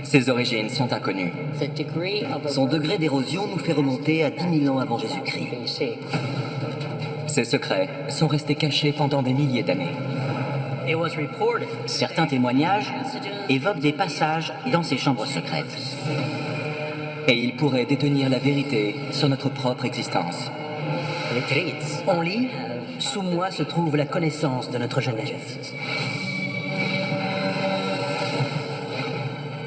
Ses origines sont inconnues. Son degré d'érosion nous fait remonter à 10 000 ans avant Jésus-Christ. Ses secrets sont restés cachés pendant des milliers d'années. Certains témoignages évoquent des passages dans ces chambres secrètes. Et il pourrait détenir la vérité sur notre propre existence. On lit « Sous moi se trouve la connaissance de notre jeunesse ».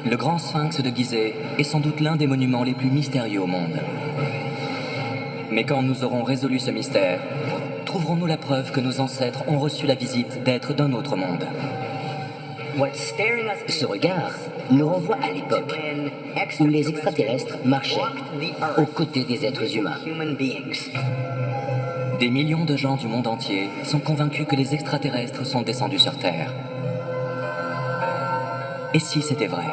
Le grand sphinx de Gizeh est sans doute l'un des monuments les plus mystérieux au monde. Mais quand nous aurons résolu ce mystère, trouverons-nous la preuve que nos ancêtres ont reçu la visite d'êtres d'un autre monde? Ce regard nous renvoie à l'époque où les extraterrestres marchaient aux côtés des êtres humains. Des millions de gens du monde entier sont convaincus que les extraterrestres sont descendus sur Terre. Et si c'était vrai?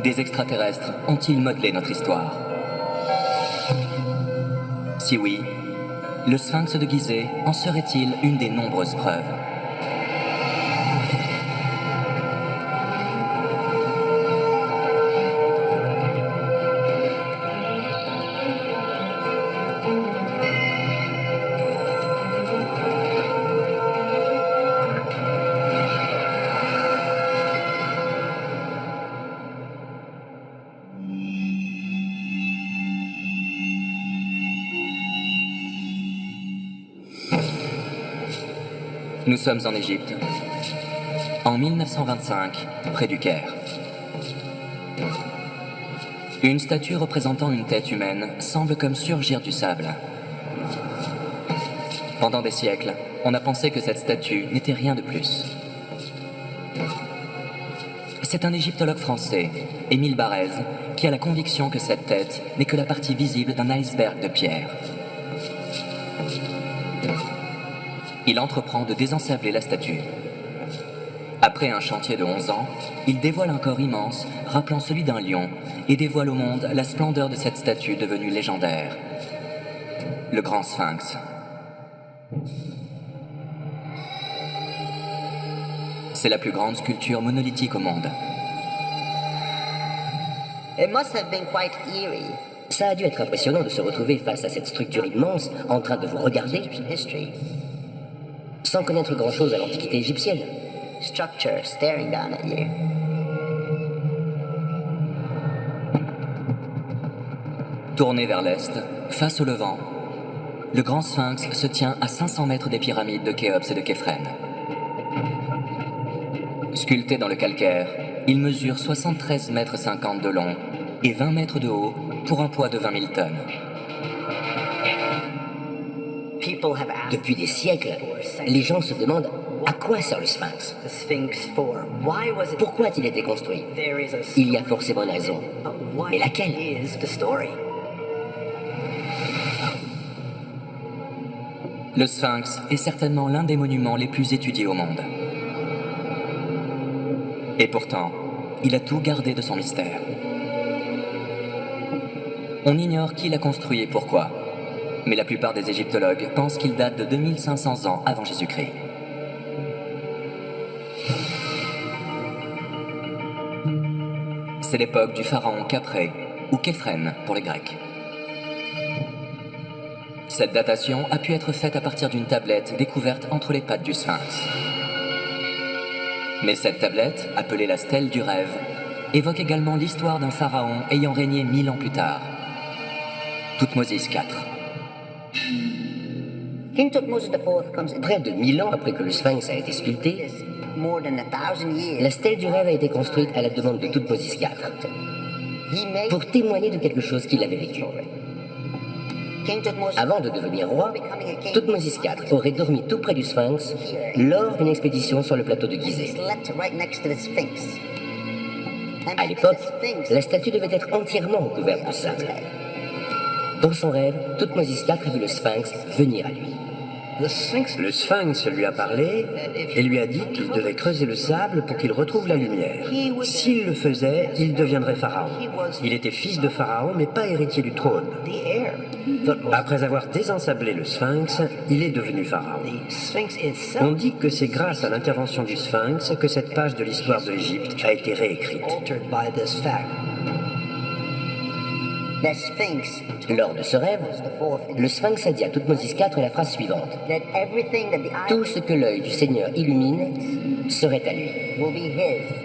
Des extraterrestres ont-ils modelé notre histoire? Si oui, le sphinx de Gizeh en serait-il une des nombreuses preuves? Nous sommes en Égypte, en 1925, près du Caire. Une statue représentant une tête humaine semble comme surgir du sable. Pendant des siècles, on a pensé que cette statue n'était rien de plus. C'est un égyptologue français, Émile Barrez, qui a la conviction que cette tête n'est que la partie visible d'un iceberg de pierre. Il entreprend de désensabler la statue. Après un chantier de 11 ans, il dévoile un corps immense, rappelant celui d'un lion, et dévoile au monde la splendeur de cette statue devenue légendaire. Le grand sphinx. C'est la plus grande sculpture monolithique au monde. Ça a dû être impressionnant de se retrouver face à cette structure immense en train de vous regarder, sans connaître grand-chose à l'Antiquité égyptienne. Tourné vers l'est, face au levant, le grand sphinx se tient à 500 mètres des pyramides de Khéops et de Képhren. Sculpté dans le calcaire, il mesure 73,50 mètres de long et 20 mètres de haut pour un poids de 20 000 tonnes. Depuis des siècles, les gens se demandent à quoi sert le sphinx. Pourquoi a-t-il été construit? Il y a forcément une raison. Mais laquelle? Le sphinx est certainement l'un des monuments les plus étudiés au monde. Et pourtant, il a tout gardé de son mystère. On ignore qui l'a construit et pourquoi, mais la plupart des égyptologues pensent qu'il date de 2500 ans avant Jésus-Christ. C'est l'époque du pharaon Khéops, ou Képhren pour les Grecs. Cette datation a pu être faite à partir d'une tablette découverte entre les pattes du sphinx. Mais cette tablette, appelée la stèle du rêve, évoque également l'histoire d'un pharaon ayant régné 1000 ans plus tard, Thoutmôsis IV. Près de 1000 ans après que le sphinx a été sculpté, la stèle du rêve a été construite à la demande de Thoutmôsis IV, pour témoigner de quelque chose qu'il avait vécu. Avant de devenir roi, Thoutmôsis IV aurait dormi tout près du sphinx lors d'une expédition sur le plateau de Gizeh. À l'époque, la statue devait être entièrement recouverte de sable. Dans son rêve, Thoutmôsis IV a vu le sphinx venir à lui. Le sphinx lui a parlé et lui a dit qu'il devait creuser le sable pour qu'il retrouve la lumière. S'il le faisait, il deviendrait pharaon. Il était fils de pharaon, mais pas héritier du trône. Après avoir désensablé le Sphinx, il est devenu pharaon. On dit que c'est grâce à l'intervention du Sphinx que cette page de l'histoire de l'Égypte a été réécrite. Lors de ce rêve, le Sphinx a dit à Toutmosis IV la phrase suivante. Tout ce que l'œil du Seigneur illumine serait à lui.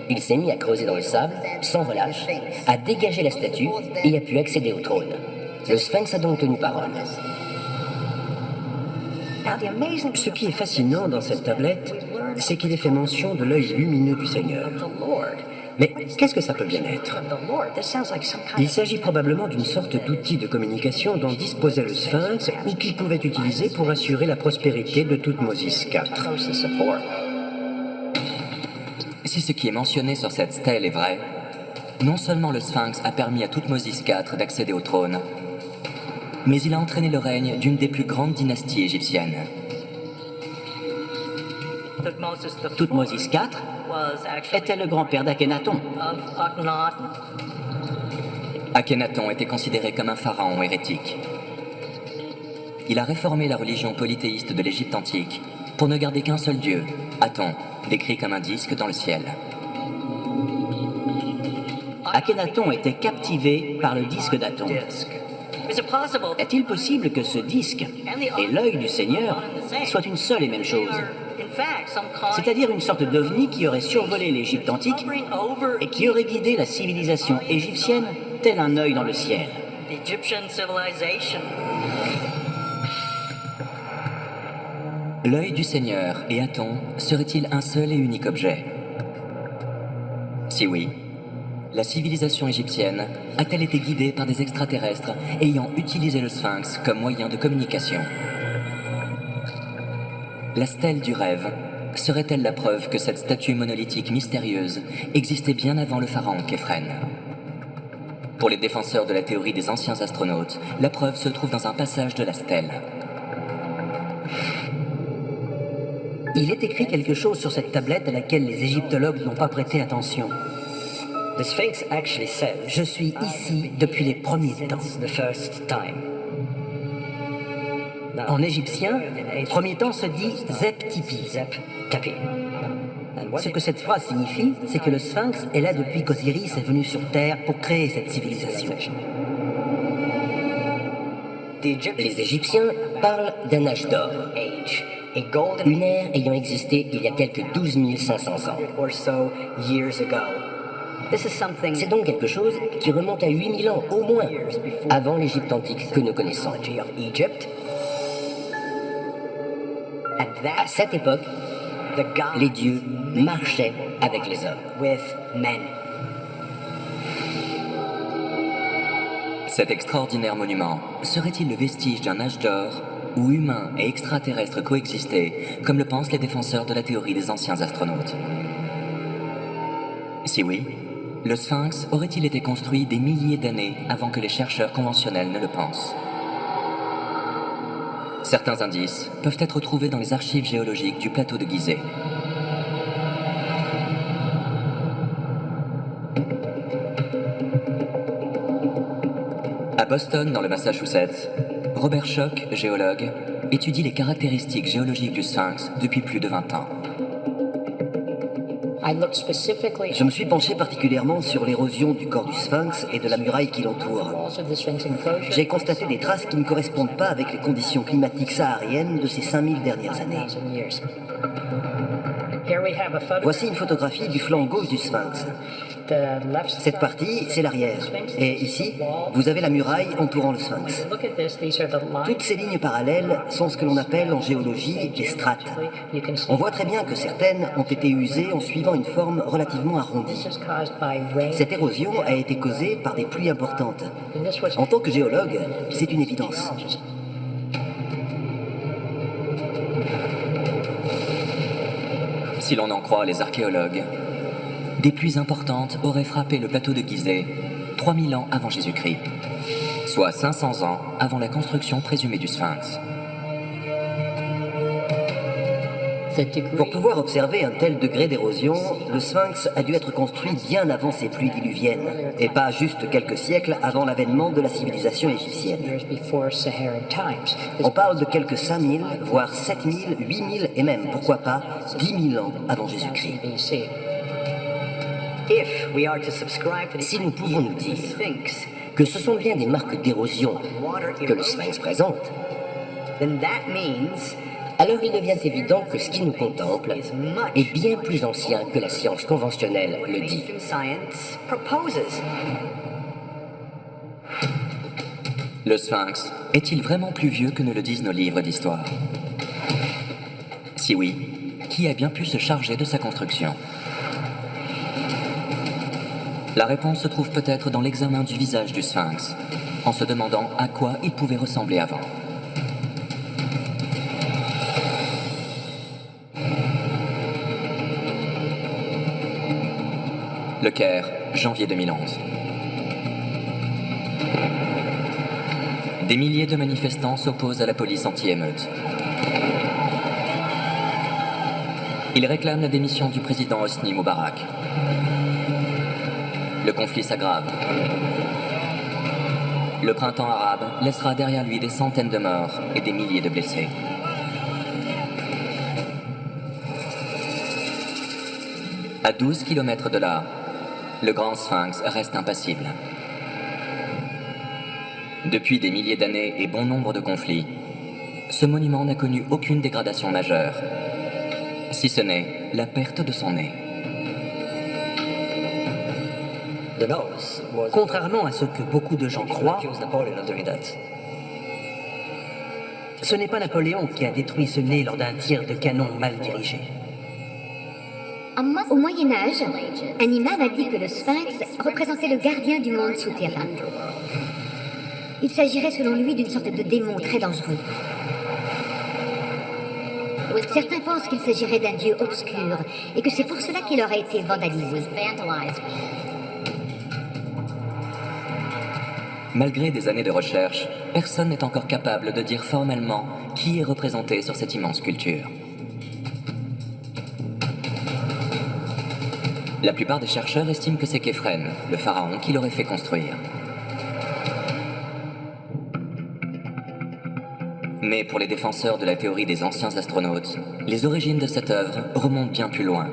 Il s'est mis à creuser dans le sable, sans relâche, a dégagé la statue et a pu accéder au trône. Le Sphinx a donc tenu parole. Ce qui est fascinant dans cette tablette, c'est qu'il est fait mention de l'œil lumineux du Seigneur. Mais qu'est-ce que ça peut bien être? Il s'agit probablement d'une sorte d'outil de communication dont disposait le Sphinx ou qu'il pouvait utiliser pour assurer la prospérité de Toutmosis IV. Si ce qui est mentionné sur cette stèle est vrai, non seulement le Sphinx a permis à Toutmosis IV d'accéder au trône, mais il a entraîné le règne d'une des plus grandes dynasties égyptiennes. Toutmosis IV était le grand-père d'Akhenaton. Akhenaton était considéré comme un pharaon hérétique. Il a réformé la religion polythéiste de l'Égypte antique pour ne garder qu'un seul dieu, Aton, décrit comme un disque dans le ciel. Akhenaton était captivé par le disque d'Aton. Est-il possible que ce disque et l'œil du Seigneur soient une seule et même chose? C'est-à-dire une sorte d'ovni qui aurait survolé l'Égypte antique et qui aurait guidé la civilisation égyptienne tel un œil dans le ciel. L'œil du Seigneur et Aton seraient-ils un seul et unique objet? Si oui, la civilisation égyptienne a-t-elle été guidée par des extraterrestres ayant utilisé le Sphinx comme moyen de communication? La stèle du rêve serait-elle la preuve que cette statue monolithique mystérieuse existait bien avant le pharaon Khéphren? Pour les défenseurs de la théorie des anciens astronautes, la preuve se trouve dans un passage de la stèle. Il est écrit quelque chose sur cette tablette à laquelle les égyptologues n'ont pas prêté attention. Je suis ici depuis les premiers temps. En égyptien, premier temps se dit Zep-Tipi. Ce que cette phrase signifie, c'est que le Sphinx est là depuis qu'Osiris est venu sur Terre pour créer cette civilisation. Les Égyptiens parlent d'un âge d'or, une ère ayant existé il y a quelques 12 500 ans. C'est donc quelque chose qui remonte à 8000 ans au moins, avant l'Égypte antique que nous connaissons. À cette époque, les dieux marchaient avec les hommes. Cet extraordinaire monument serait-il le vestige d'un âge d'or où humains et extraterrestres coexistaient, comme le pensent les défenseurs de la théorie des anciens astronautes? Si oui, le Sphinx aurait-il été construit des milliers d'années avant que les chercheurs conventionnels ne le pensent? Certains indices peuvent être trouvés dans les archives géologiques du plateau de Gizeh. À Boston, dans le Massachusetts, Robert Schoch, géologue, étudie les caractéristiques géologiques du Sphinx depuis plus de 20 ans. Je me suis penché particulièrement sur l'érosion du corps du Sphinx et de la muraille qui l'entoure. J'ai constaté des traces qui ne correspondent pas avec les conditions climatiques sahariennes de ces 5000 dernières années. Voici une photographie du flanc gauche du Sphinx. Cette partie, c'est l'arrière. Et ici, vous avez la muraille entourant le Sphinx. Toutes ces lignes parallèles sont ce que l'on appelle en géologie des strates. On voit très bien que certaines ont été usées en suivant une forme relativement arrondie. Cette érosion a été causée par des pluies importantes. En tant que géologue, c'est une évidence. Si l'on en croit les archéologues, des pluies importantes auraient frappé le plateau de Gizeh 3000 ans avant Jésus-Christ, soit 500 ans avant la construction présumée du Sphinx. Pour pouvoir observer un tel degré d'érosion, le sphinx a dû être construit bien avant ces pluies diluviennes, et pas juste quelques siècles avant l'avènement de la civilisation égyptienne. On parle de quelques 5000, voire 7000, 8000 et même, pourquoi pas, 10 000 ans avant Jésus-Christ. Si nous pouvons nous dire que ce sont bien des marques d'érosion que le sphinx présente, alors il devient évident que ce qui nous contemple est bien plus ancien que la science conventionnelle le dit. Le sphinx est-il vraiment plus vieux que ne le disent nos livres d'histoire? Si oui, qui a bien pu se charger de sa construction? La réponse se trouve peut-être dans l'examen du visage du sphinx, en se demandant à quoi il pouvait ressembler avant. Le Caire, janvier 2011. Des milliers de manifestants s'opposent à la police anti-émeute. Ils réclament la démission du président Hosni Moubarak. Le conflit s'aggrave. Le printemps arabe laissera derrière lui des centaines de morts et des milliers de blessés. À 12 km de là, le grand sphinx reste impassible. Depuis des milliers d'années et bon nombre de conflits, ce monument n'a connu aucune dégradation majeure, si ce n'est la perte de son nez. Contrairement à ce que beaucoup de gens croient, ce n'est pas Napoléon qui a détruit ce nez lors d'un tir de canon mal dirigé. Au Moyen-Âge, un imam a dit que le sphinx représentait le gardien du monde souterrain. Il s'agirait selon lui d'une sorte de démon très dangereux. Certains pensent qu'il s'agirait d'un dieu obscur et que c'est pour cela qu'il aurait été vandalisé. Malgré des années de recherche, personne n'est encore capable de dire formellement qui est représenté sur cette immense sculpture. La plupart des chercheurs estiment que c'est Képhren, le pharaon, qui l'aurait fait construire. Mais pour les défenseurs de la théorie des anciens astronautes, les origines de cette œuvre remontent bien plus loin.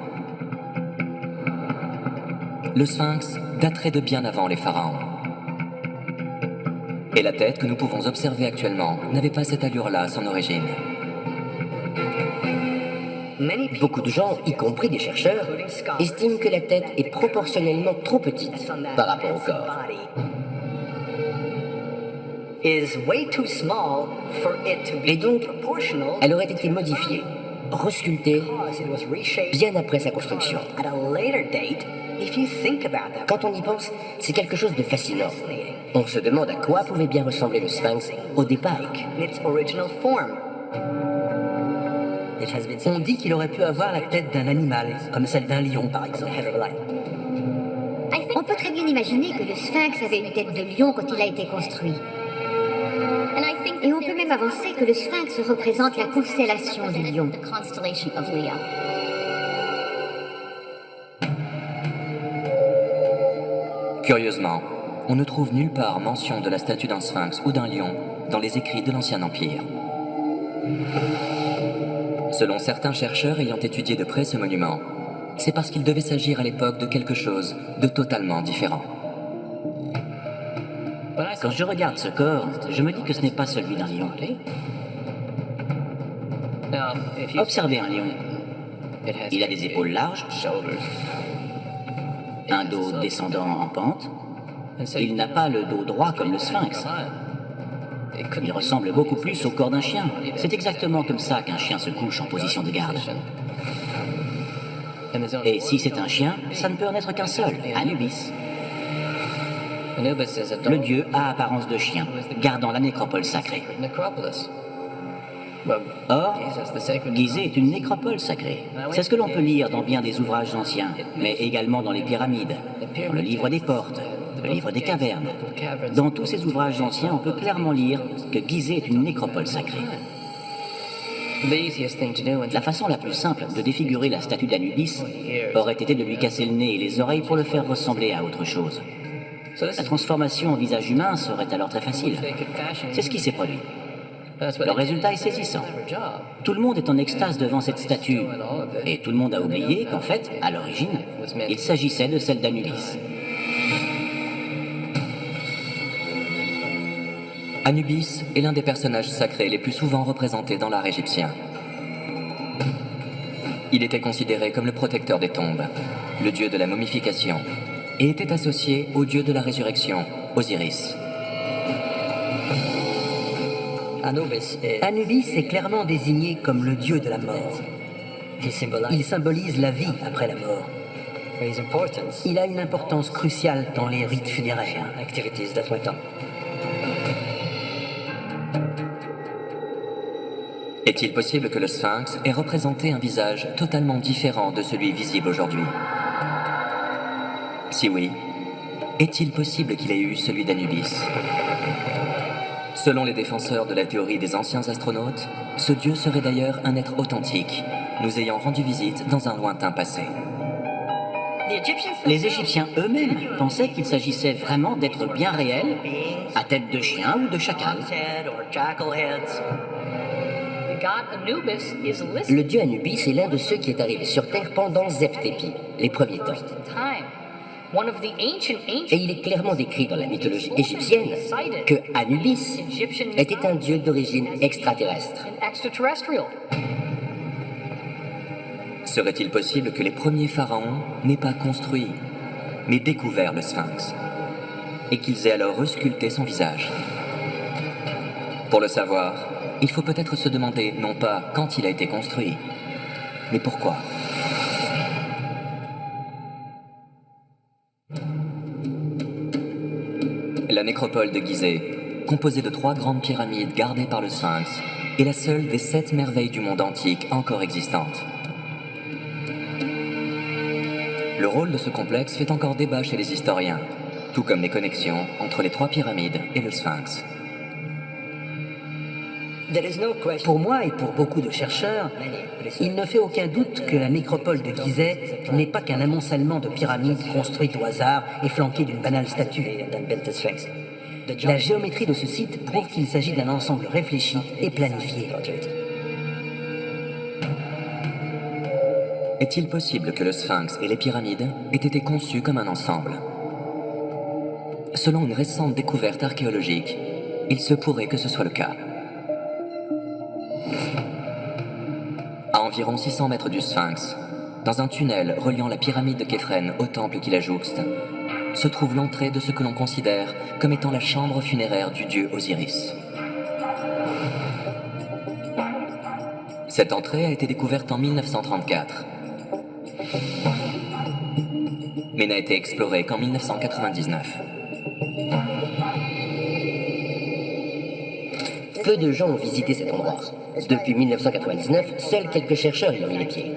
Le sphinx daterait de bien avant les pharaons. Et la tête que nous pouvons observer actuellement n'avait pas cette allure-là à son origine. Beaucoup de gens, y compris des chercheurs, estiment que la tête est proportionnellement trop petite par rapport au corps. Et donc, elle aurait été modifiée, resculptée, bien après sa construction. Quand on y pense, c'est quelque chose de fascinant. On se demande à quoi pouvait bien ressembler le sphinx au départ. On dit qu'il aurait pu avoir la tête d'un animal, comme celle d'un lion par exemple. On peut très bien imaginer que le sphinx avait une tête de lion quand il a été construit. Et on peut même avancer que le sphinx représente la constellation du lion. Curieusement, on ne trouve nulle part mention de la statue d'un sphinx ou d'un lion dans les écrits de l'Ancien Empire. Selon certains chercheurs ayant étudié de près ce monument, c'est parce qu'il devait s'agir à l'époque de quelque chose de totalement différent. Quand je regarde ce corps, je me dis que ce n'est pas celui d'un lion. Observez un lion. Il a des épaules larges, un dos descendant en pente. Il n'a pas le dos droit comme le sphinx. Il ressemble beaucoup plus au corps d'un chien. C'est exactement comme ça qu'un chien se couche en position de garde. Et si c'est un chien, ça ne peut en être qu'un seul, Anubis. Le dieu a apparence de chien, gardant la nécropole sacrée. Or, Gizeh est une nécropole sacrée. C'est ce que l'on peut lire dans bien des ouvrages anciens, mais également dans les pyramides, dans le livre des portes, le livre des cavernes. Dans tous ces ouvrages anciens, on peut clairement lire que Gizeh est une nécropole sacrée. La façon la plus simple de défigurer la statue d'Anubis aurait été de lui casser le nez et les oreilles pour le faire ressembler à autre chose. La transformation en visage humain serait alors très facile. C'est ce qui s'est produit. Le résultat est saisissant. Tout le monde est en extase devant cette statue. Et tout le monde a oublié qu'en fait, à l'origine, il s'agissait de celle d'Anubis. Anubis est l'un des personnages sacrés les plus souvent représentés dans l'art égyptien. Il était considéré comme le protecteur des tombes, le dieu de la momification, et était associé au dieu de la résurrection, Osiris. Anubis est clairement désigné comme le dieu de la mort. Il symbolise la vie après la mort. Il a une importance cruciale dans les rites funéraires. Est-il possible que le Sphinx ait représenté un visage totalement différent de celui visible aujourd'hui? Si oui, est-il possible qu'il ait eu celui d'Anubis? Selon les défenseurs de la théorie des anciens astronautes, ce dieu serait d'ailleurs un être authentique, nous ayant rendu visite dans un lointain passé. Les Égyptiens eux-mêmes pensaient qu'il s'agissait vraiment d'êtres bien réels, à tête de chien ou de chacal. Le dieu Anubis est l'un de ceux qui est arrivé sur Terre pendant Zep-Tépi, les premiers temps. Et il est clairement décrit dans la mythologie égyptienne que Anubis était un dieu d'origine extraterrestre. Serait-il possible que les premiers pharaons n'aient pas construit, mais découvert le Sphinx, et qu'ils aient alors resculpté son visage? Pour le savoir, il faut peut-être se demander non pas quand il a été construit, mais pourquoi. La nécropole de Gizeh, composée de 3 grandes pyramides gardées par le Sphinx, est la seule des 7 merveilles du monde antique encore existantes. Le rôle de ce complexe fait encore débat chez les historiens, tout comme les connexions entre les 3 pyramides et le Sphinx. Pour moi et pour beaucoup de chercheurs, il ne fait aucun doute que la nécropole de Gizeh n'est pas qu'un amoncellement de pyramides construites au hasard et flanquées d'une banale statue. La géométrie de ce site prouve qu'il s'agit d'un ensemble réfléchi et planifié. Est-il possible que le Sphinx et les pyramides aient été conçus comme un ensemble? Selon une récente découverte archéologique, il se pourrait que ce soit le cas. À environ 600 mètres du Sphinx, dans un tunnel reliant la pyramide de Képhren au temple qui la jouxte, se trouve l'entrée de ce que l'on considère comme étant la chambre funéraire du dieu Osiris. Cette entrée a été découverte en 1934, mais n'a été explorée qu'en 1999. Peu de gens ont visité cet endroit. Depuis 1999, seuls quelques chercheurs y ont mis les pieds.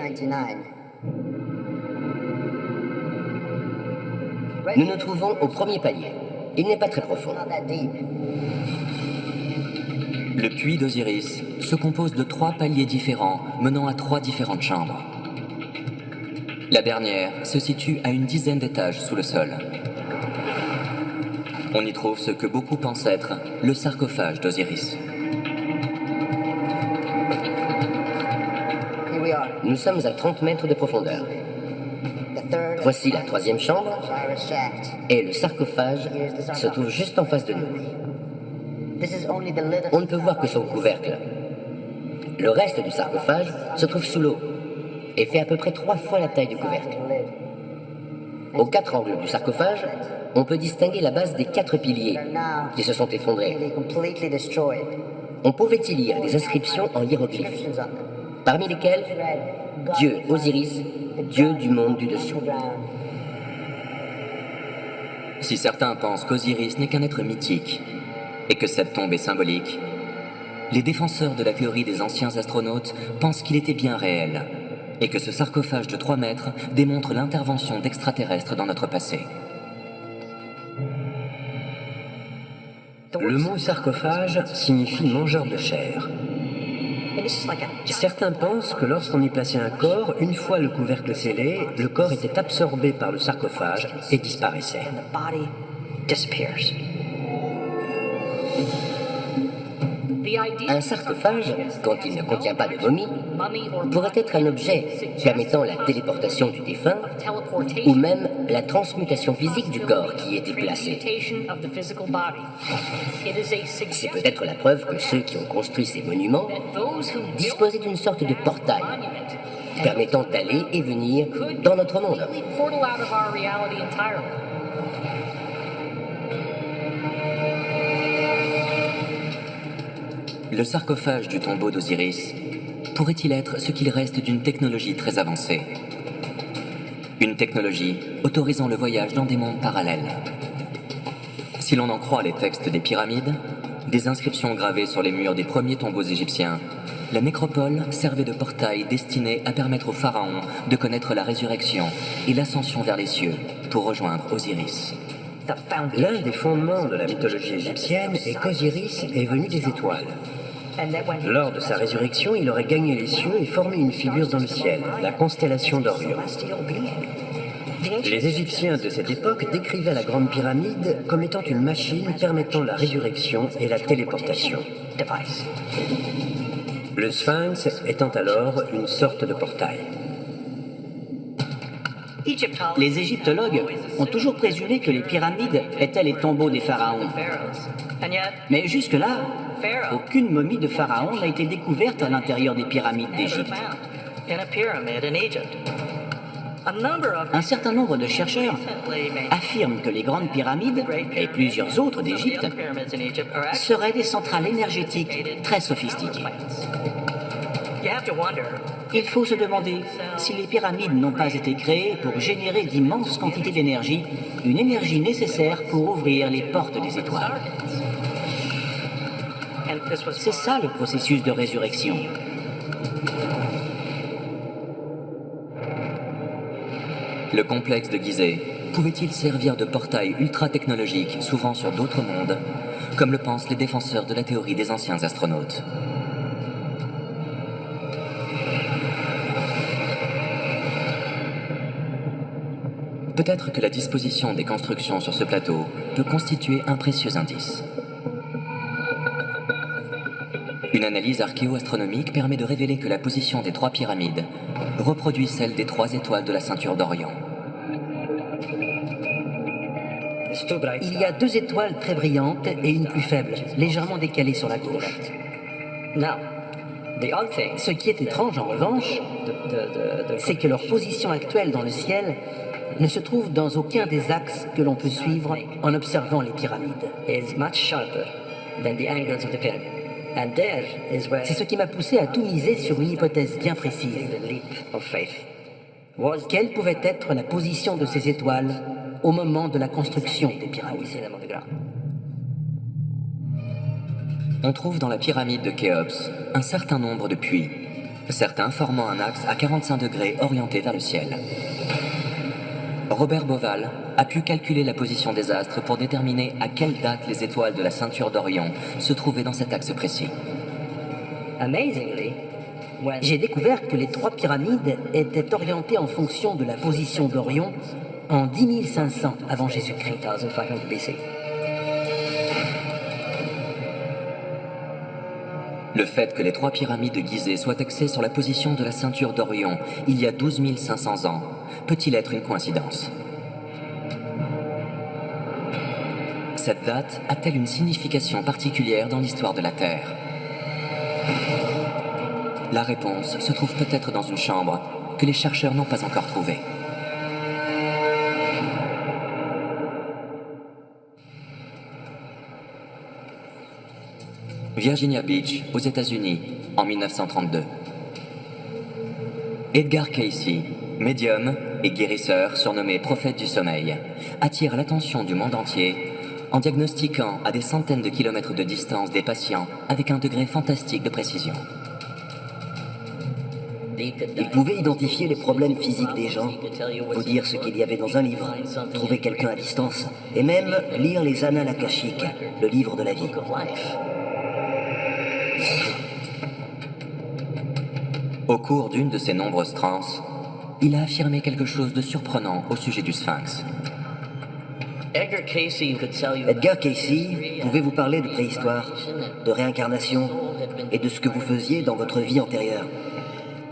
Nous nous trouvons au premier palier. Il n'est pas très profond. Le puits d'Osiris se compose de 3 paliers différents menant à 3 différentes chambres. La dernière se situe à une dizaine d'étages sous le sol. On y trouve ce que beaucoup pensent être le sarcophage d'Osiris. Nous sommes à 30 mètres de profondeur. Voici la 3e chambre et le sarcophage se trouve juste en face de nous. On ne peut voir que son couvercle. Le reste du sarcophage se trouve sous l'eau et fait à peu près 3 fois la taille du couvercle. Aux 4 angles du sarcophage, on peut distinguer la base des 4 piliers qui se sont effondrés. On pouvait y lire des inscriptions en hiéroglyphes, parmi lesquelles Dieu Osiris, Dieu du monde du dessous. Si certains pensent qu'Osiris n'est qu'un être mythique et que cette tombe est symbolique, les défenseurs de la théorie des anciens astronautes pensent qu'il était bien réel et que ce sarcophage de 3 mètres démontre l'intervention d'extraterrestres dans notre passé. Le mot sarcophage signifie mangeur de chair. Certains pensent que lorsqu'on y plaçait un corps, une fois le couvercle scellé, le corps était absorbé par le sarcophage et disparaissait. Un sarcophage, quand il ne contient pas de momie, pourrait être un objet permettant la téléportation du défunt ou même la transmutation physique du corps qui y était placé. C'est peut-être la preuve que ceux qui ont construit ces monuments disposaient d'une sorte de portail permettant d'aller et venir dans notre monde. Le sarcophage du tombeau d'Osiris pourrait-il être ce qu'il reste d'une technologie très avancée? Une technologie autorisant le voyage dans des mondes parallèles. Si l'on en croit les textes des pyramides, des inscriptions gravées sur les murs des premiers tombeaux égyptiens, la nécropole servait de portail destiné à permettre aux pharaons de connaître la résurrection et l'ascension vers les cieux pour rejoindre Osiris. L'un des fondements de la mythologie égyptienne est qu'Osiris est venu des étoiles. Lors de sa résurrection, il aurait gagné les cieux et formé une figure dans le ciel, la constellation d'Orion. Les Égyptiens de cette époque décrivaient la Grande Pyramide comme étant une machine permettant la résurrection et la téléportation. Le Sphinx étant alors une sorte de portail. Les égyptologues ont toujours présumé que les pyramides étaient les tombeaux des pharaons. Mais jusque-là, aucune momie de pharaon n'a été découverte à l'intérieur des pyramides d'Égypte. Un certain nombre de chercheurs affirment que les grandes pyramides et plusieurs autres d'Égypte seraient des centrales énergétiques très sophistiquées. Il faut se demander si les pyramides n'ont pas été créées pour générer d'immenses quantités d'énergie, une énergie nécessaire pour ouvrir les portes des étoiles. C'est ça le processus de résurrection. Le complexe de Gizeh pouvait-il servir de portail ultra-technologique s'ouvrant sur d'autres mondes, comme le pensent les défenseurs de la théorie des anciens astronautes? Peut-être que la disposition des constructions sur ce plateau peut constituer un précieux indice. Une analyse archéo-astronomique permet de révéler que la position des trois pyramides reproduit celle des trois étoiles de la ceinture d'Orion. Il y a deux étoiles très brillantes et une plus faible, légèrement décalée sur la gauche. Ce qui est étrange en revanche, c'est que leur position actuelle dans le ciel ne se trouve dans aucun des axes que l'on peut suivre en observant les pyramides. C'est ce qui m'a poussé à tout miser sur une hypothèse bien précise. Quelle pouvait être la position de ces étoiles au moment de la construction des pyramides? On trouve dans la pyramide de Khéops un certain nombre de puits, certains formant un axe à 45 degrés orienté vers le ciel. Robert Bauval a pu calculer la position des astres pour déterminer à quelle date les étoiles de la ceinture d'Orion se trouvaient dans cet axe précis. J'ai découvert que les trois pyramides étaient orientées en fonction de la position d'Orion en 10 500 avant Jésus-Christ. Le fait que les trois pyramides de Gizeh soient axées sur la position de la ceinture d'Orion il y a 12 500 ans peut-il être une coïncidence? Cette date a-t-elle une signification particulière dans l'histoire de la Terre? La réponse se trouve peut-être dans une chambre que les chercheurs n'ont pas encore trouvée. Virginia Beach, aux États-Unis, en 1932. Edgar Cayce, médium et guérisseur surnommé prophète du sommeil, attire l'attention du monde entier en diagnostiquant à des centaines de kilomètres de distance des patients avec un degré fantastique de précision. Il pouvait identifier les problèmes physiques des gens, vous dire ce qu'il y avait dans un livre, trouver quelqu'un à distance, et même lire les annales akashiques, le livre de la vie. Au cours d'une de ses nombreuses transes, il a affirmé quelque chose de surprenant au sujet du Sphinx. Edgar Casey pouvait vous parler de préhistoire, de réincarnation et de ce que vous faisiez dans votre vie antérieure.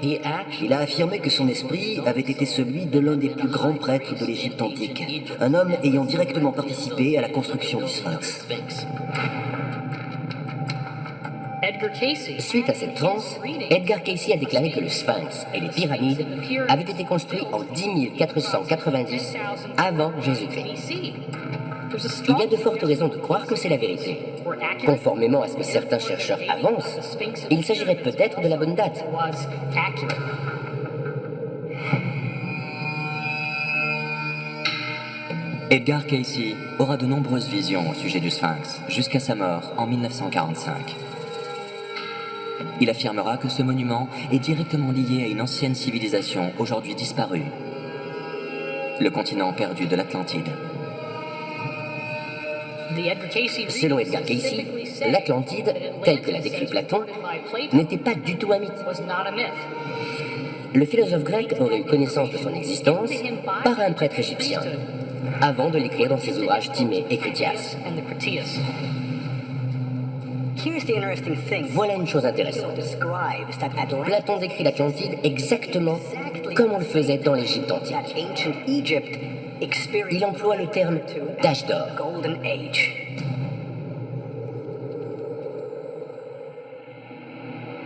Il a affirmé que son esprit avait été celui de l'un des plus grands prêtres de l'Égypte antique, un homme ayant directement participé à la construction du Sphinx. Suite à cette transe, Edgar Casey a déclaré que le Sphinx et les pyramides avaient été construits en 10 490 avant Jésus-Christ. Il y a de fortes raisons de croire que c'est la vérité. Conformément à ce que certains chercheurs avancent, il s'agirait peut-être de la bonne date. Edgar Casey aura de nombreuses visions au sujet du Sphinx, jusqu'à sa mort en 1945. Il affirmera que ce monument est directement lié à une ancienne civilisation aujourd'hui disparue, le continent perdu de l'Atlantide. Selon Edgar Casey, l'Atlantide, telle que l'a décrit Platon, n'était pas du tout un mythe. Le philosophe grec aurait eu connaissance de son existence par un prêtre égyptien, avant de l'écrire dans ses ouvrages Timée et Critias. Voilà une chose intéressante. Platon décrit l'Atlantide exactement comme on le faisait dans l'Égypte antique. Il emploie le terme d'âge d'or.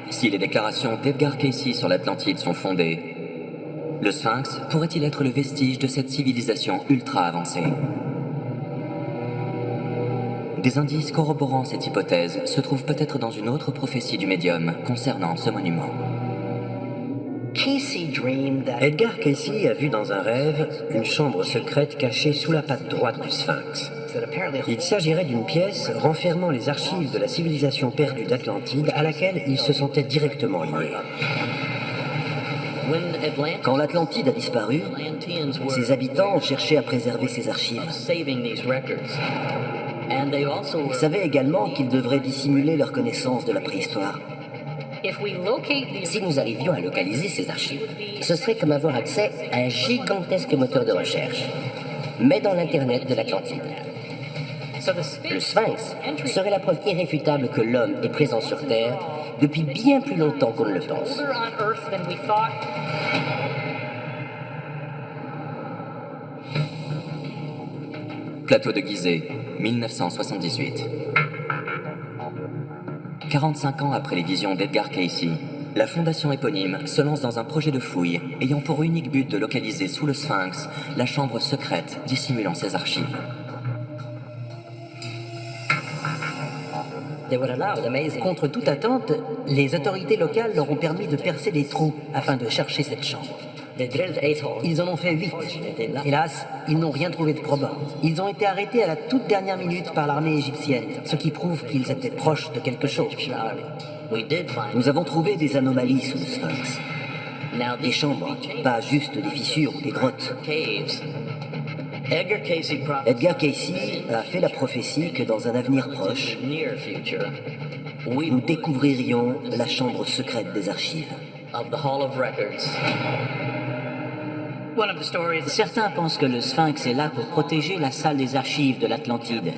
Si les déclarations d'Edgar Casey sur l'Atlantide sont fondées, le Sphinx pourrait-il être le vestige de cette civilisation ultra avancée? Des indices corroborant cette hypothèse se trouvent peut-être dans une autre prophétie du médium concernant ce monument. Edgar Casey a vu dans un rêve une chambre secrète cachée sous la patte droite du Sphinx. Il s'agirait d'une pièce renfermant les archives de la civilisation perdue d'Atlantide à laquelle il se sentait directement lié. Quand l'Atlantide a disparu, ses habitants ont cherché à préserver ses archives. Ils savaient également qu'ils devraient dissimuler leur connaissance de la préhistoire. Si nous arrivions à localiser ces archives, ce serait comme avoir accès à un gigantesque moteur de recherche, mais dans l'Internet de l'Atlantide. Le Sphinx serait la preuve irréfutable que l'homme est présent sur Terre depuis bien plus longtemps qu'on ne le pense. Plateau de Gizeh, 1978. 45 ans après les visions d'Edgar Casey, la fondation éponyme se lance dans un projet de fouille ayant pour unique but de localiser sous le Sphinx la chambre secrète dissimulant ses archives. Contre toute attente, les autorités locales leur ont permis de percer des trous afin de chercher cette chambre. Ils en ont fait 8. Hélas, ils n'ont rien trouvé de probant. Ils ont été arrêtés à la toute dernière minute par l'armée égyptienne, ce qui prouve qu'ils étaient proches de quelque chose. Nous avons trouvé des anomalies sous le Sphinx. Des chambres, pas juste des fissures ou des grottes. Edgar Casey a fait la prophétie que dans un avenir proche, nous découvririons la chambre secrète des archives. Certains pensent que le Sphinx est là pour protéger la salle des archives de l'Atlantide.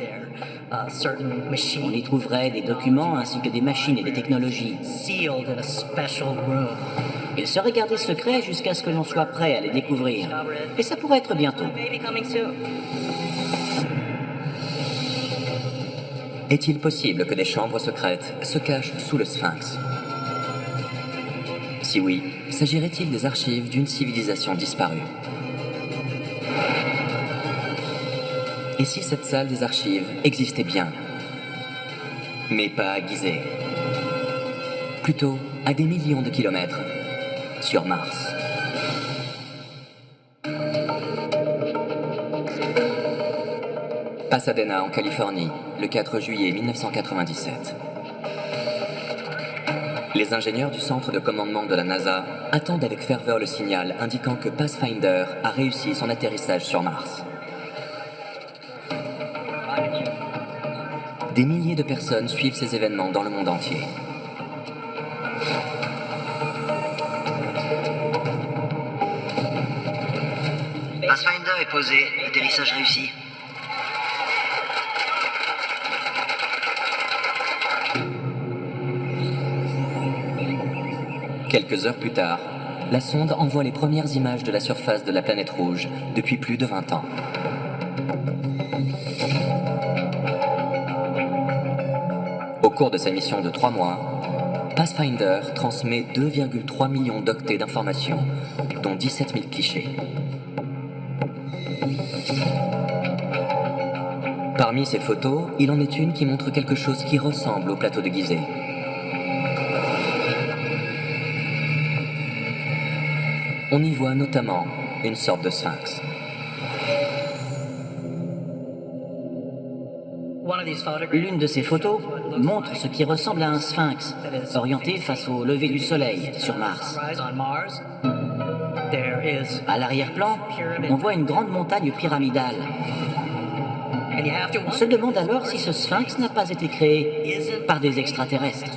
On y trouverait des documents ainsi que des machines et des technologies. Ils seraient gardés secrets jusqu'à ce que l'on soit prêt à les découvrir. Et ça pourrait être bientôt. Est-il possible que des chambres secrètes se cachent sous le Sphinx? Si oui, s'agirait-il des archives d'une civilisation disparue? Et si cette salle des archives existait bien, mais pas à Gizeh, plutôt à des millions de kilomètres, sur Mars? Pasadena, en Californie, le 4 juillet 1997. Les ingénieurs du centre de commandement de la NASA attendent avec ferveur le signal indiquant que Pathfinder a réussi son atterrissage sur Mars. Des milliers de personnes suivent ces événements dans le monde entier. Pathfinder est posé. Atterrissage réussi. Quelques heures plus tard, la sonde envoie les premières images de la surface de la planète rouge depuis plus de 20 ans. Au cours de sa mission de 3 mois, Pathfinder transmet 2,3 millions d'octets d'informations, dont 17 000 clichés. Parmi ces photos, il en est une qui montre quelque chose qui ressemble au plateau de Gizeh. On y voit notamment une sorte de sphinx. L'une de ces photos montre ce qui ressemble à un sphinx, orienté face au lever du soleil sur Mars. À l'arrière-plan, on voit une grande montagne pyramidale. On se demande alors si ce sphinx n'a pas été créé par des extraterrestres.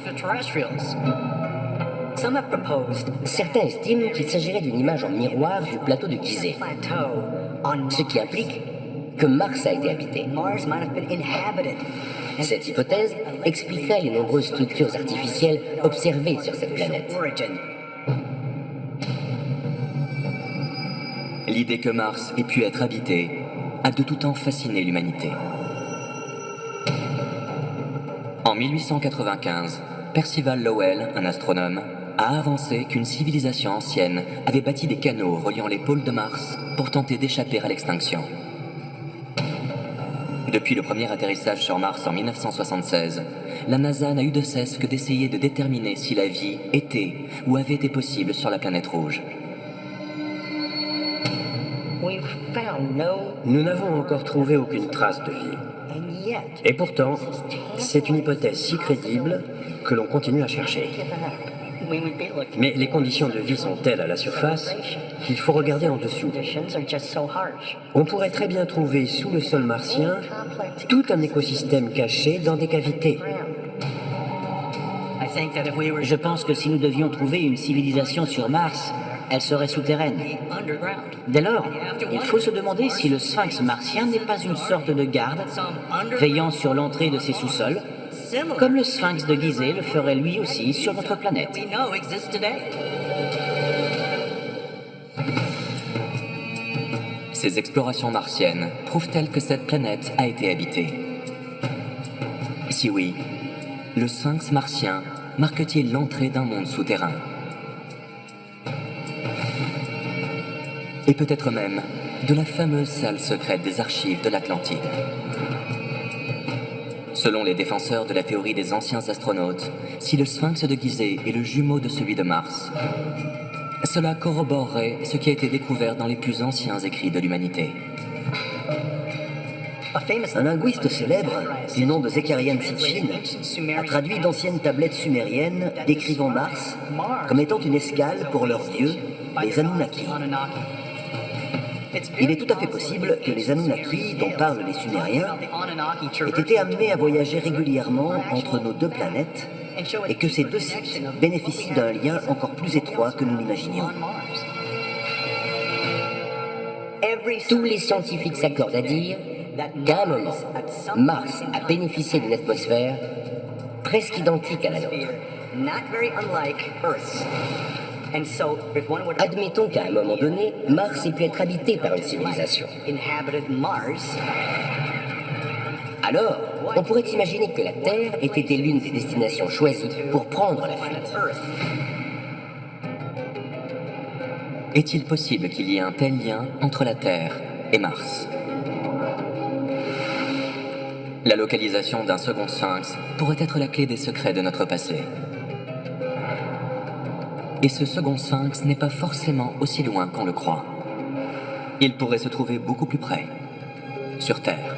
Certains estiment qu'il s'agirait d'une image en miroir du plateau de Gizeh, ce qui implique que Mars a été habité. Cette hypothèse expliquerait les nombreuses structures artificielles observées sur cette planète. L'idée que Mars ait pu être habité a de tout temps fasciné l'humanité. En 1895, Percival Lowell, un astronome, a avancé qu'une civilisation ancienne avait bâti des canaux reliant les pôles de Mars pour tenter d'échapper à l'extinction. Depuis le premier atterrissage sur Mars en 1976, la NASA n'a eu de cesse que d'essayer de déterminer si la vie était ou avait été possible sur la planète rouge. Nous n'avons encore trouvé aucune trace de vie. Et pourtant, c'est une hypothèse si crédible que l'on continue à chercher. Mais les conditions de vie sont telles à la surface qu'il faut regarder en dessous. On pourrait très bien trouver sous le sol martien tout un écosystème caché dans des cavités. Je pense que si nous devions trouver une civilisation sur Mars, elle serait souterraine. Dès lors, il faut se demander si le sphinx martien n'est pas une sorte de garde, veillant sur l'entrée de ces sous-sols, comme le sphinx de Gizeh le ferait lui aussi sur notre planète. Ces explorations martiennes prouvent-elles que cette planète a été habitée? Si oui, le sphinx martien marque-t-il l'entrée d'un monde souterrain? Et peut-être même de la fameuse salle secrète des archives de l'Atlantide. Selon les défenseurs de la théorie des anciens astronautes, si le sphinx de Gizeh est le jumeau de celui de Mars, cela corroborerait ce qui a été découvert dans les plus anciens écrits de l'humanité. Un linguiste célèbre, du nom de Zecharia Sitchin, a traduit d'anciennes tablettes sumériennes décrivant Mars comme étant une escale pour leurs dieux, les Anunnaki. Il est tout à fait possible que les Anunnaki, dont parlent les Sumériens, aient été amenés à voyager régulièrement entre nos deux planètes et que ces deux sites bénéficient d'un lien encore plus étroit que nous l'imaginions. Tous les scientifiques s'accordent à dire qu'à un moment, Mars a bénéficié d'une atmosphère presque identique à la nôtre. Admettons qu'à un moment donné, Mars ait pu être habité par une civilisation. Alors, on pourrait imaginer que la Terre ait été l'une des destinations choisies pour prendre la fuite. Est-il possible qu'il y ait un tel lien entre la Terre et Mars? La localisation d'un second sphinx pourrait être la clé des secrets de notre passé. Et ce second sphinx n'est pas forcément aussi loin qu'on le croit. Il pourrait se trouver beaucoup plus près, sur Terre.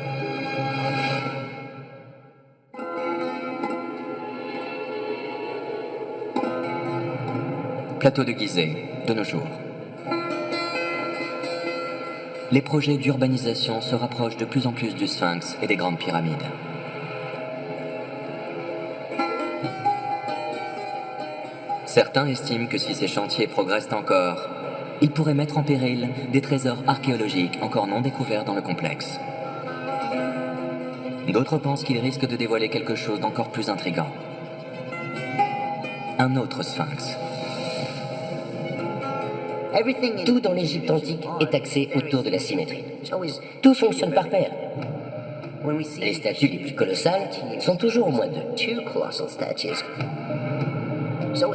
Plateau de Gizeh, de nos jours. Les projets d'urbanisation se rapprochent de plus en plus du Sphinx et des grandes pyramides. Certains estiment que si ces chantiers progressent encore, il pourrait mettre en péril des trésors archéologiques encore non découverts dans le complexe. D'autres pensent qu'il risque de dévoiler quelque chose d'encore plus intrigant. Un autre sphinx. Tout dans l'Égypte antique est axé autour de la symétrie. Tout fonctionne par paire. Les statues les plus colossales sont toujours au moins deux.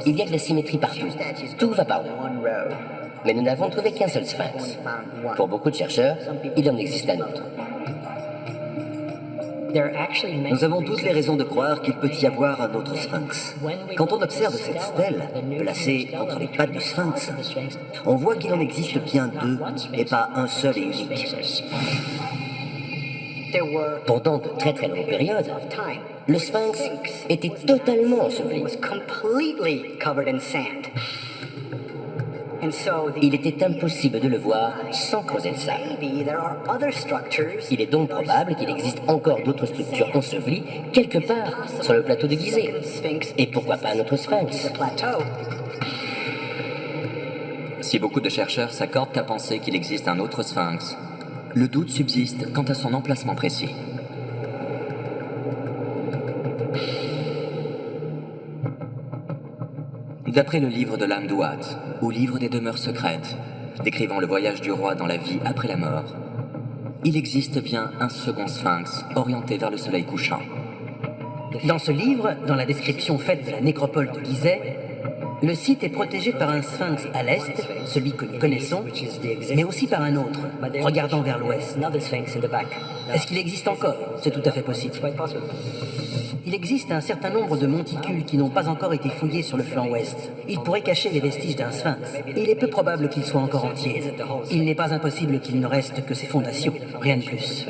Il y a de la symétrie partout. Tout va par deux. Mais nous n'avons trouvé qu'un seul sphinx. Pour beaucoup de chercheurs, il en existe un autre. Nous avons toutes les raisons de croire qu'il peut y avoir un autre sphinx. Quand on observe cette stèle, placée entre les pattes du sphinx, on voit qu'il en existe bien deux, et pas un seul et unique. Pendant de très très longues périodes, le sphinx était totalement enseveli. Il était impossible de le voir sans creuser le sable. Il est donc probable qu'il existe encore d'autres structures ensevelies quelque part sur le plateau de Gizeh. Et pourquoi pas un autre sphinx? Si beaucoup de chercheurs s'accordent à penser qu'il existe un autre sphinx, le doute subsiste quant à son emplacement précis. D'après le livre de l'Amduat, ou livre des demeures secrètes, décrivant le voyage du roi dans la vie après la mort, il existe bien un second sphinx orienté vers le soleil couchant. Dans ce livre, dans la description faite de la nécropole de Gizeh, le site est protégé par un sphinx à l'est, celui que nous connaissons, mais aussi par un autre, regardant vers l'ouest. Est-ce qu'il existe encore? C'est tout à fait possible. Il existe un certain nombre de monticules qui n'ont pas encore été fouillés sur le flanc ouest. Ils pourraient cacher les vestiges d'un sphinx. Il est peu probable qu'il soit encore entier. Il n'est pas impossible qu'il ne reste que ses fondations, rien de plus.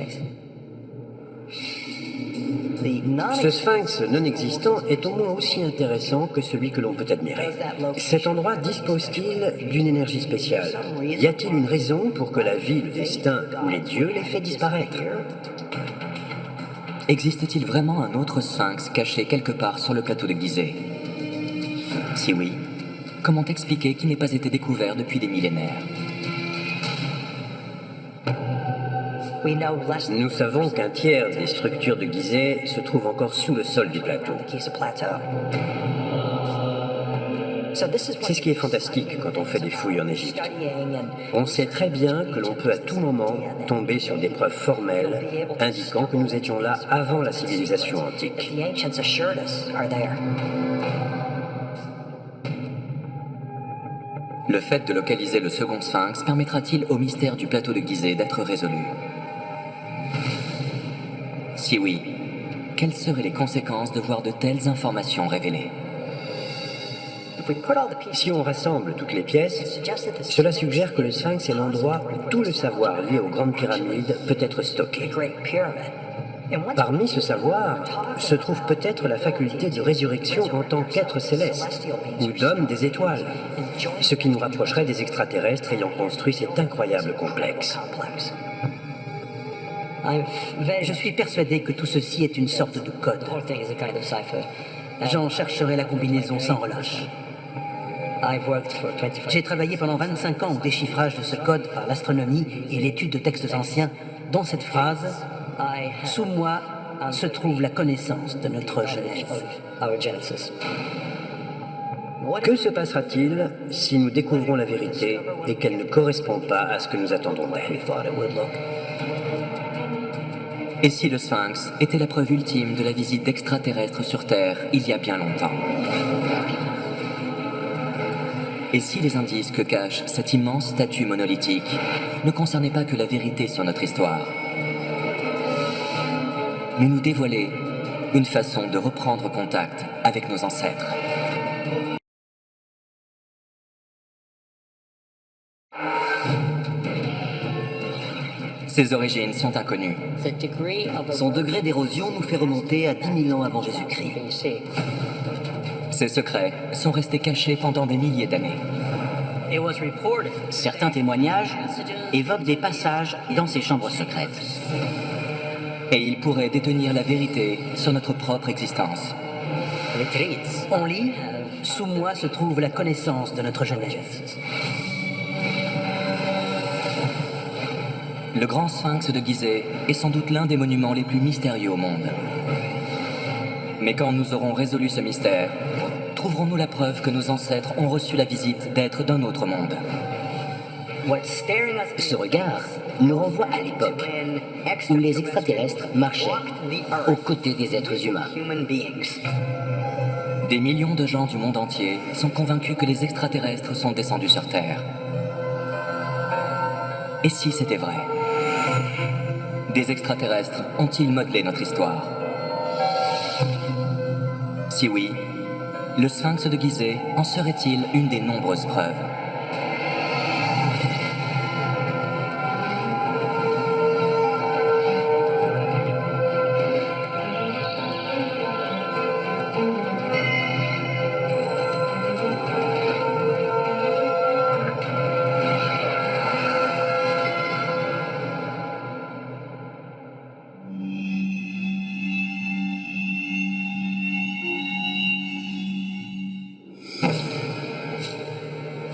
Ce sphinx non existant est au moins aussi intéressant que celui que l'on peut admirer. Cet endroit dispose-t-il d'une énergie spéciale? Y a-t-il une raison pour que la vie, le destin ou les dieux les fait disparaître? Existe-t-il vraiment un autre sphinx caché quelque part sur le plateau de Gizeh? Si oui, comment expliquer qu'il n'ait pas été découvert depuis des millénaires? Nous savons qu'un tiers des structures de Gizeh se trouve encore sous le sol du plateau. C'est ce qui est fantastique quand on fait des fouilles en Égypte. On sait très bien que l'on peut à tout moment tomber sur des preuves formelles indiquant que nous étions là avant la civilisation antique. Le fait de localiser le second sphinx permettra-t-il au mystère du plateau de Gizeh d'être résolu? Si oui, quelles seraient les conséquences de voir de telles informations révélées? Si on rassemble toutes les pièces, cela suggère que le sphinx est l'endroit où tout le savoir lié aux grandes pyramides peut être stocké. Parmi ce savoir se trouve peut-être la faculté de résurrection en tant qu'être céleste, ou d'homme des étoiles, ce qui nous rapprocherait des extraterrestres ayant construit cet incroyable complexe. Je suis persuadé que tout ceci est une sorte de code. J'en chercherai la combinaison sans relâche. J'ai travaillé pendant 25 ans au déchiffrage de ce code par l'astronomie et l'étude de textes anciens, dont cette phrase « Sous moi se trouve la connaissance de notre Genèse ». Que se passera-t-il si nous découvrons la vérité et qu'elle ne correspond pas à ce que nous attendons d'elle? Et si le sphinx était la preuve ultime de la visite d'extraterrestres sur Terre il y a bien longtemps? Et si les indices que cache cette immense statue monolithique ne concernaient pas que la vérité sur notre histoire, mais nous dévoilaient une façon de reprendre contact avec nos ancêtres? Ses origines sont inconnues. Son degré d'érosion nous fait remonter à 10 000 ans avant Jésus-Christ. Ses secrets sont restés cachés pendant des milliers d'années. Certains témoignages évoquent des passages dans ces chambres secrètes. Et il pourrait détenir la vérité sur notre propre existence. On lit « Sous moi se trouve la connaissance de notre Genèse ». Le grand sphinx de Gizeh est sans doute l'un des monuments les plus mystérieux au monde. Mais quand nous aurons résolu ce mystère, trouverons-nous la preuve que nos ancêtres ont reçu la visite d'êtres d'un autre monde? Ce regard nous renvoie à l'époque où les extraterrestres marchaient aux côtés des êtres humains. Des millions de gens du monde entier sont convaincus que les extraterrestres sont descendus sur Terre. Et si c'était vrai? Des extraterrestres ont-ils modelé notre histoire? Si oui, le sphinx de Gizeh en serait-il une des nombreuses preuves?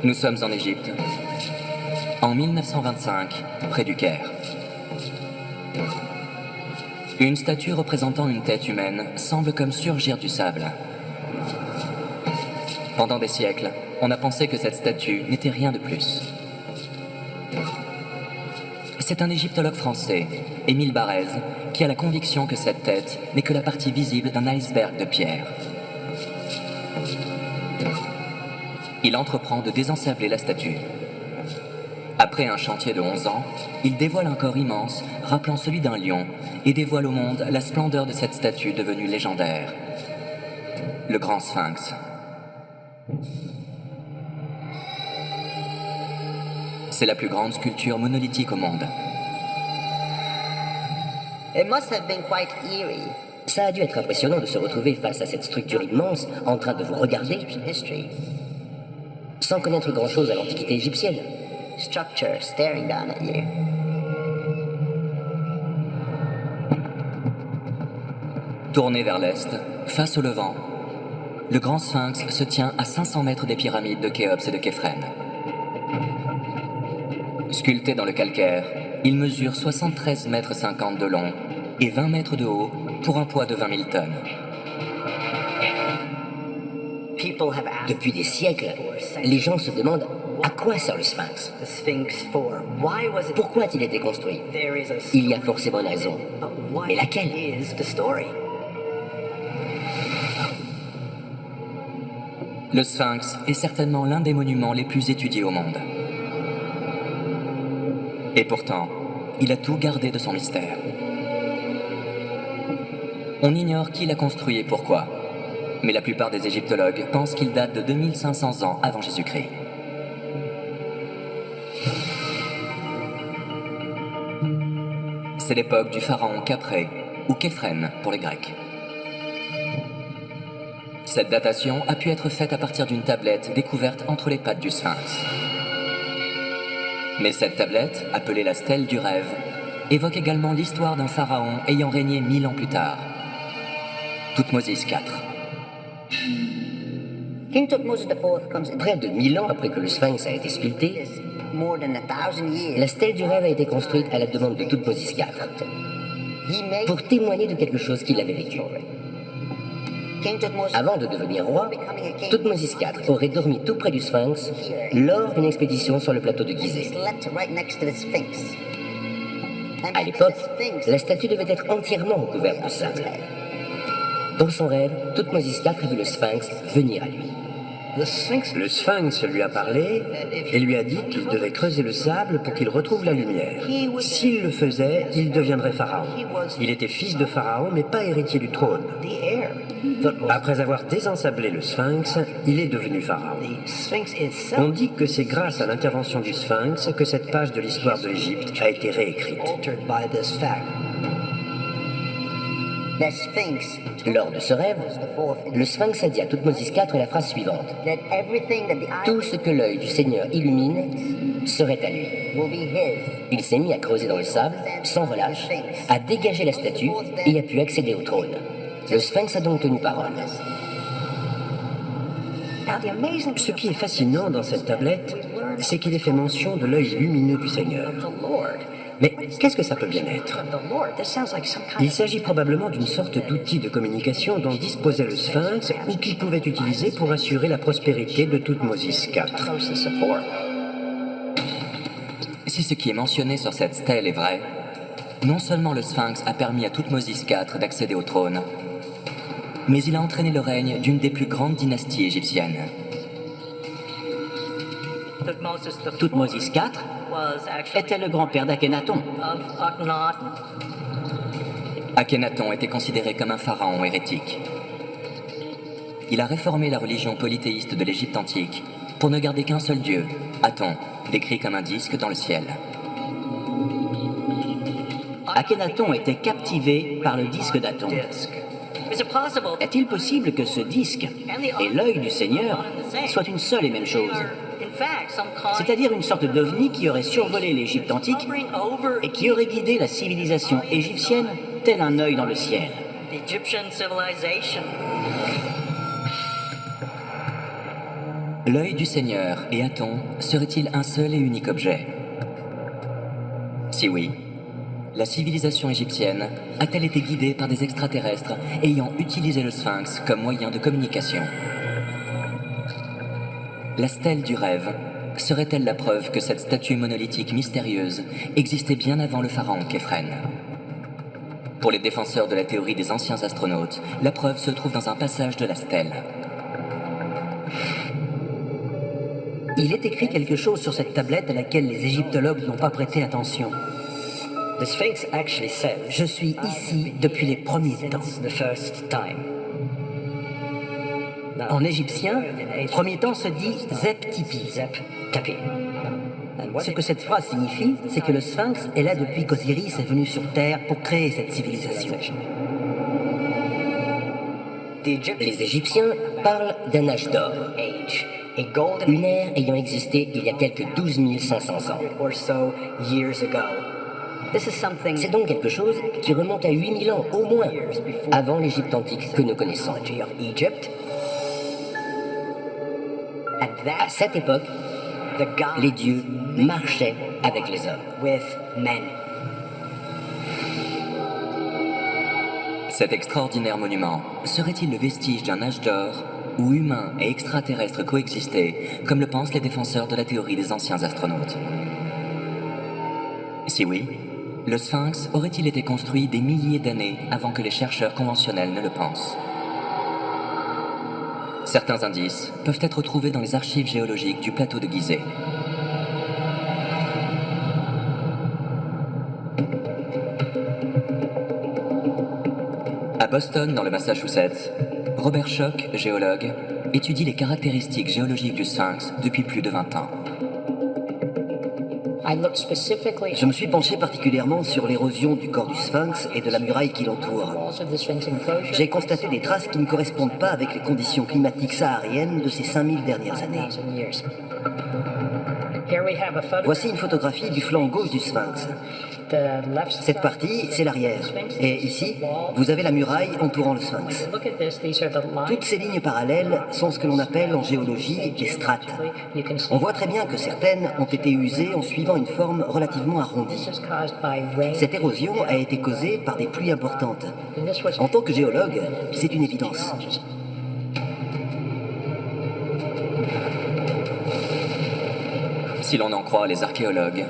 Nous sommes en Égypte, en 1925, près du Caire. Une statue représentant une tête humaine semble comme surgir du sable. Pendant des siècles, on a pensé que cette statue n'était rien de plus. C'est un égyptologue français, Émile Barrez, qui a la conviction que cette tête n'est que la partie visible d'un iceberg de pierre. Il entreprend de désensabler la statue. Après un chantier de 11 ans, il dévoile un corps immense, rappelant celui d'un lion, et dévoile au monde la splendeur de cette statue devenue légendaire. Le grand sphinx. C'est la plus grande sculpture monolithique au monde. Ça a dû être impressionnant de se retrouver face à cette structure immense en train de vous regarder, sans connaître grand-chose à l'Antiquité égyptienne. Tourné vers l'est, face au levant, le grand sphinx se tient à 500 mètres des pyramides de Khéops et de Képhren. Sculpté dans le calcaire, il mesure 73,50 mètres de long et 20 mètres de haut pour un poids de 20 000 tonnes. Depuis des siècles, les gens se demandent à quoi sert le sphinx. Pourquoi a-t-il été construit? Il y a forcément une raison. Mais laquelle? Le sphinx est certainement l'un des monuments les plus étudiés au monde. Et pourtant, il a tout gardé de son mystère. On ignore qui l'a construit et pourquoi, mais la plupart des égyptologues pensent qu'il date de 2500 ans avant Jésus-Christ. C'est l'époque du pharaon Khéops ou Képhren pour les Grecs. Cette datation a pu être faite à partir d'une tablette découverte entre les pattes du sphinx. Mais cette tablette, appelée la stèle du rêve, évoque également l'histoire d'un pharaon ayant régné 1000 ans plus tard, Thoutmôsis IV. Près de 1000 ans après que le sphinx a été sculpté, la stèle du rêve a été construite à la demande de Thoutmôsis IV, pour témoigner de quelque chose qu'il avait vécu. Avant de devenir roi, Thoutmôsis IV aurait dormi tout près du sphinx lors d'une expédition sur le plateau de Gizeh. À l'époque, la statue devait être entièrement recouverte de sable. Dans son rêve, Thoutmôsis IV a vu le sphinx venir à lui. Le sphinx lui a parlé et lui a dit qu'il devait creuser le sable pour qu'il retrouve la lumière. S'il le faisait, il deviendrait pharaon. Il était fils de pharaon, mais pas héritier du trône. Après avoir désensablé le sphinx, il est devenu pharaon. On dit que c'est grâce à l'intervention du sphinx que cette page de l'histoire de l'Égypte a été réécrite. Lors de ce rêve, le sphinx a dit à Thoutmôsis IV la phrase suivante. Tout ce que l'œil du Seigneur illumine serait à lui. Il s'est mis à creuser dans le sable, sans relâche, a dégagé la statue et a pu accéder au trône. Le sphinx a donc tenu parole. Ce qui est fascinant dans cette tablette, c'est qu'il est fait mention de l'œil lumineux du Seigneur. Mais qu'est-ce que ça peut bien être? Il s'agit probablement d'une sorte d'outil de communication dont disposait le Sphinx ou qu'il pouvait utiliser pour assurer la prospérité de Toutmosis IV. Si ce qui est mentionné sur cette stèle est vrai, non seulement le Sphinx a permis à Toutmosis IV d'accéder au trône, mais il a entraîné le règne d'une des plus grandes dynasties égyptiennes. Toutmosis IV était le grand-père d'Akhenaton. Akhenaton était considéré comme un pharaon hérétique. Il a réformé la religion polythéiste de l'Égypte antique pour ne garder qu'un seul dieu, Aton, décrit comme un disque dans le ciel. Akhenaton était captivé par le disque d'Aton. Est-il possible que ce disque et l'œil du Seigneur soient une seule et même chose? C'est-à-dire une sorte d'ovni qui aurait survolé l'Égypte antique et qui aurait guidé la civilisation égyptienne tel un œil dans le ciel. L'œil du Seigneur et Aton seraient-ils un seul et unique objet? Si oui, la civilisation égyptienne a-t-elle été guidée par des extraterrestres ayant utilisé le Sphinx comme moyen de communication? La stèle du rêve serait-elle la preuve que cette statue monolithique mystérieuse existait bien avant le pharaon Khéphren? Pour les défenseurs de la théorie des anciens astronautes, la preuve se trouve dans un passage de la stèle. Il est écrit quelque chose sur cette tablette à laquelle les égyptologues n'ont pas prêté attention. Je suis ici depuis les premiers temps. En égyptien, premier temps se dit Zep Tipi. Ce que cette phrase signifie, c'est que le Sphinx est là depuis qu'Osiris est venu sur Terre pour créer cette civilisation. Les Égyptiens parlent d'un âge d'or, une ère ayant existé il y a quelques 12 500 ans. C'est donc quelque chose qui remonte à 8000 ans au moins, avant l'Égypte antique que nous connaissons. À cette époque, les dieux marchaient avec les hommes. Cet extraordinaire monument serait-il le vestige d'un âge d'or où humains et extraterrestres coexistaient, comme le pensent les défenseurs de la théorie des anciens astronautes? Si oui, le Sphinx aurait-il été construit des milliers d'années avant que les chercheurs conventionnels ne le pensent? Certains indices peuvent être trouvés dans les archives géologiques du plateau de Gizeh. À Boston, dans le Massachusetts, Robert Schoch, géologue, étudie les caractéristiques géologiques du Sphinx depuis plus de 20 ans. Je me suis penché particulièrement sur l'érosion du corps du Sphinx et de la muraille qui l'entoure. J'ai constaté des traces qui ne correspondent pas avec les conditions climatiques sahariennes de ces 5000 dernières années. Voici une photographie du flanc gauche du Sphinx. Cette partie, c'est l'arrière. Et ici, vous avez la muraille entourant le Sphinx. Toutes ces lignes parallèles sont ce que l'on appelle en géologie des strates. On voit très bien que certaines ont été usées en suivant une forme relativement arrondie. Cette érosion a été causée par des pluies importantes. En tant que géologue, c'est une évidence. Si l'on en croit les archéologues,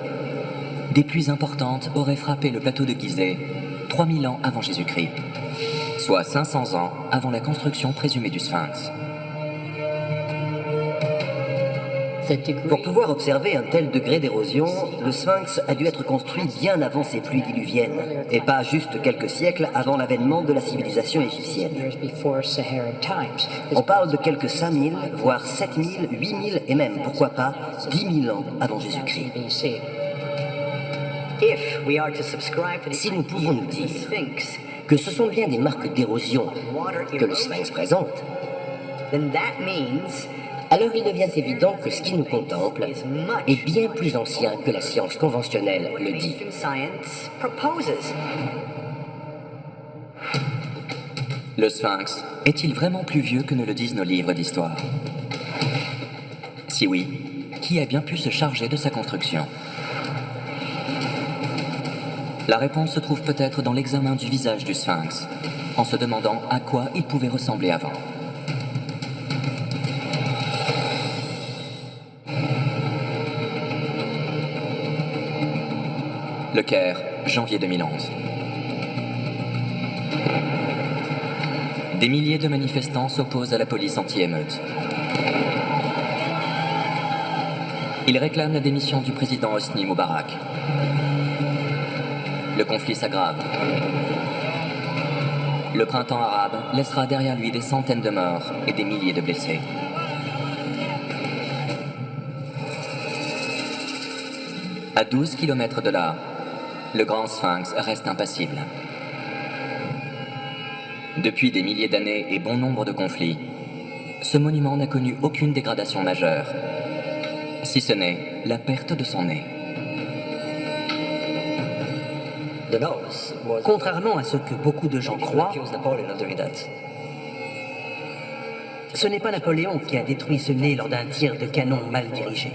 des pluies importantes auraient frappé le plateau de Gizeh 3000 ans avant Jésus-Christ, soit 500 ans avant la construction présumée du Sphinx. Pour pouvoir observer un tel degré d'érosion, le Sphinx a dû être construit bien avant ces pluies diluviennes, et pas juste quelques siècles avant l'avènement de la civilisation égyptienne. On parle de quelques 5000, voire 7000, 8000 et même, pourquoi pas, 10 000 ans avant Jésus-Christ. Si nous pouvons nous dire que ce sont bien des marques d'érosion que le Sphinx présente, alors il devient évident que ce qui nous contemple est bien plus ancien que la science conventionnelle le dit. Le Sphinx est-il vraiment plus vieux que ne le disent nos livres d'histoire? Si oui, qui a bien pu se charger de sa construction? La réponse se trouve peut-être dans l'examen du visage du sphinx, en se demandant à quoi il pouvait ressembler avant. Le Caire, janvier 2011. Des milliers de manifestants s'opposent à la police anti-émeute. Ils réclament la démission du président Hosni Moubarak. Le conflit s'aggrave. Le printemps arabe laissera derrière lui des centaines de morts et des milliers de blessés. À 12 km de là, le grand sphinx reste impassible. Depuis des milliers d'années et bon nombre de conflits, ce monument n'a connu aucune dégradation majeure, si ce n'est la perte de son nez. Contrairement à ce que beaucoup de gens croient, ce n'est pas Napoléon qui a détruit ce nez lors d'un tir de canon mal dirigé.